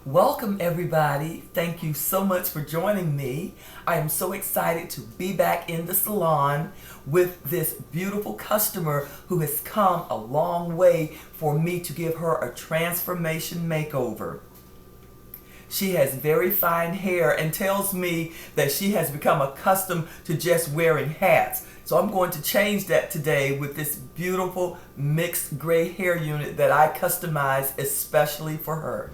Welcome, everybody. Thank you so much for joining me. I am so excited to be back in the salon with this beautiful customer who has come a long way for me to give her a transformation makeover. She has very fine hair and tells me that she has become accustomed to just wearing hats. So I'm going to change that today with this beautiful mixed gray hair unit that I customized especially for her.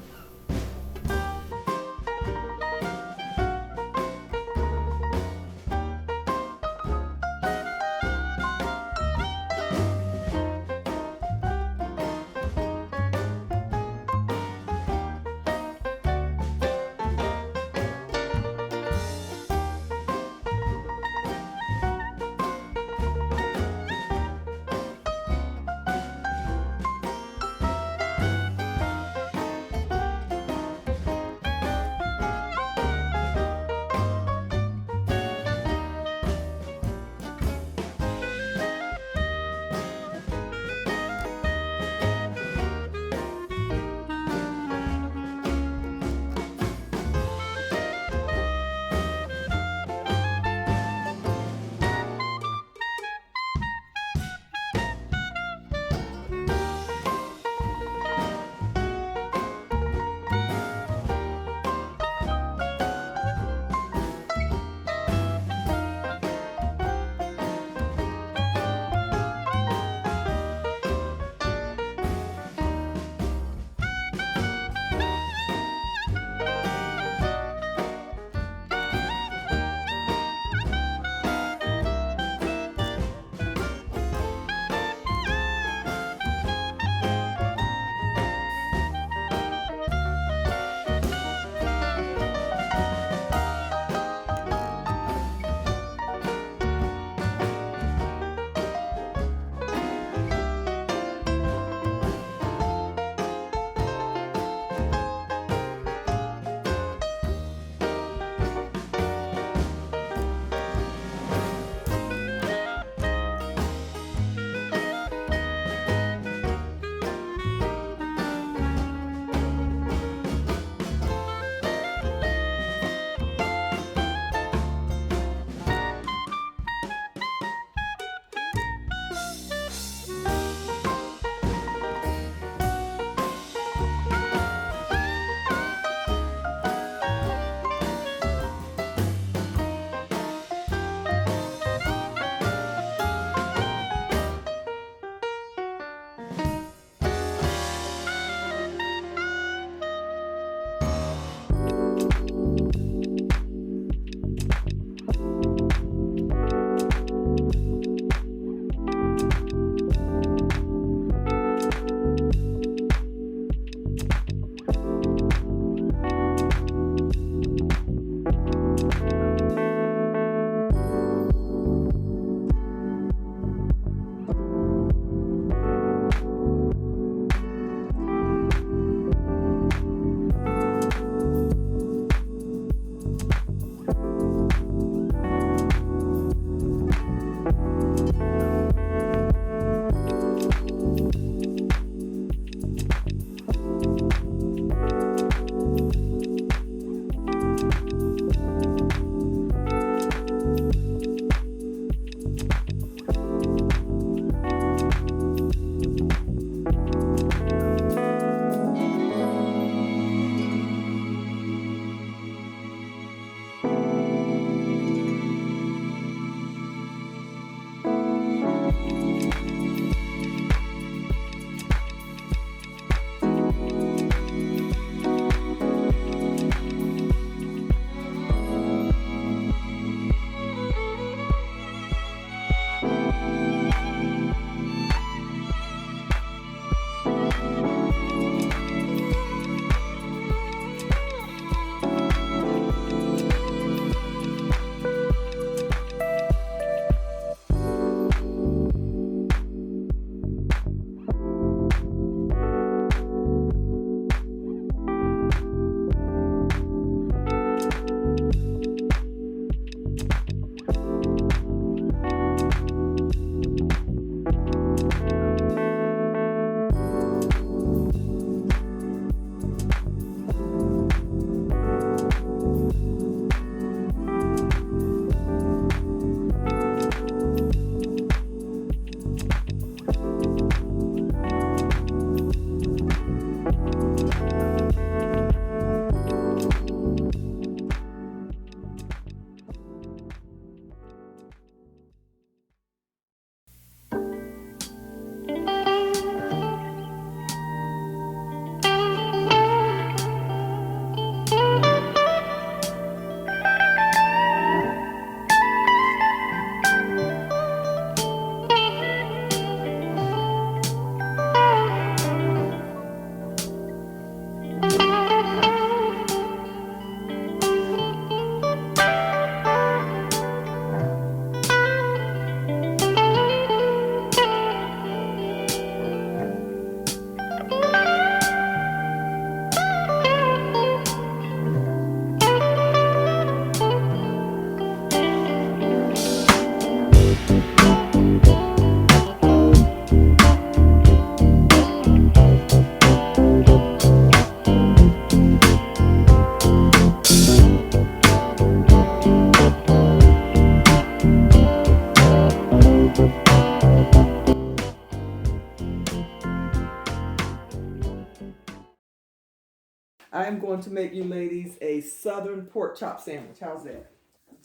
I am going to make you ladies a southern pork chop sandwich. How's that?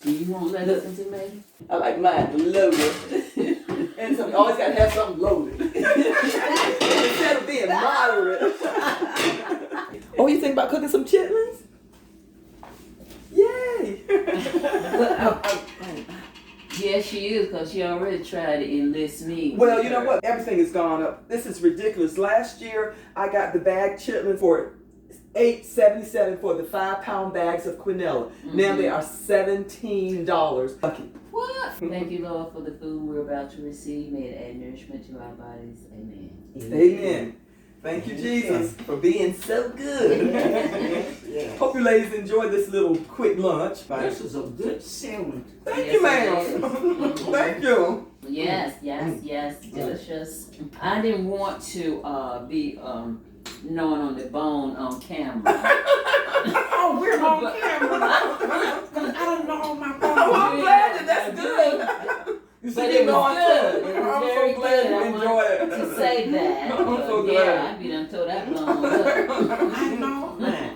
Do you want lettuce and tomato? I like mine loaded. And so always got to have something loaded. Instead of being moderate. Oh, you think about cooking some chitlins? Yay! Yes, she is, because she already tried to enlist me. Well, you know what? Everything has gone up. This is ridiculous. Last year, I got the bag chitlin for $8.77 for the 5-pound bags of quinoa. Now they are $17. What? Thank you, Lord, for the food we're about to receive. May it add nourishment to our bodies. Amen. Amen. Thank you, Jesus, for being so good. Hope you ladies enjoyed this little quick lunch. This is a good sandwich. Thank you, ma'am. Thank you. Yes, delicious. I didn't want to be gnawing on the bone on camera. Oh, we're on camera. Because I don't know my phone. Oh, I'm glad that's good. You But it was good. It was I'm very so glad good. you I enjoyed wanted it. to say that. I'm so But glad. yeah, I'd be done told that blown up. I know, man.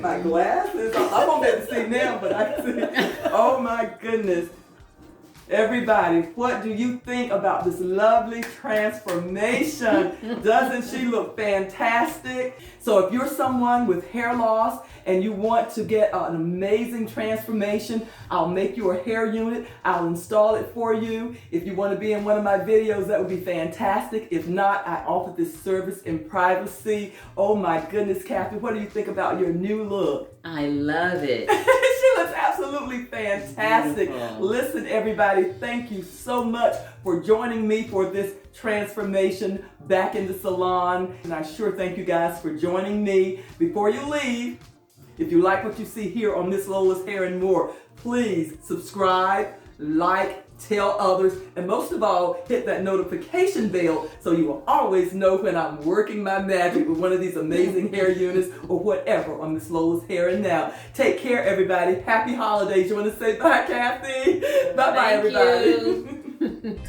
my glasses. I won't be able to see now, but I can see. Oh my goodness. Everybody, what do you think about this lovely transformation? Doesn't she look fantastic? So if you're someone with hair loss and you want to get an amazing transformation, I'll make you a hair unit. I'll install it for you. If you want to be in one of my videos, that would be fantastic. If not, I offer this service in privacy. Oh my goodness, Kathy, what do you think about your new look? I love it. She looks absolutely fantastic. Beautiful. Listen, everybody, thank you so much for joining me for this transformation back in the salon. And I sure thank you guys for joining me. Before you leave, if you like what you see here on Miss Lola's Hair and More, please subscribe, like, tell others, and most of all, hit that notification bell so you will always know when I'm working my magic with one of these amazing hair units or whatever on Miss Lola's Hair and Now. Take care, everybody. Happy holidays. You want to say bye, Kathy? Bye-bye, everybody. You.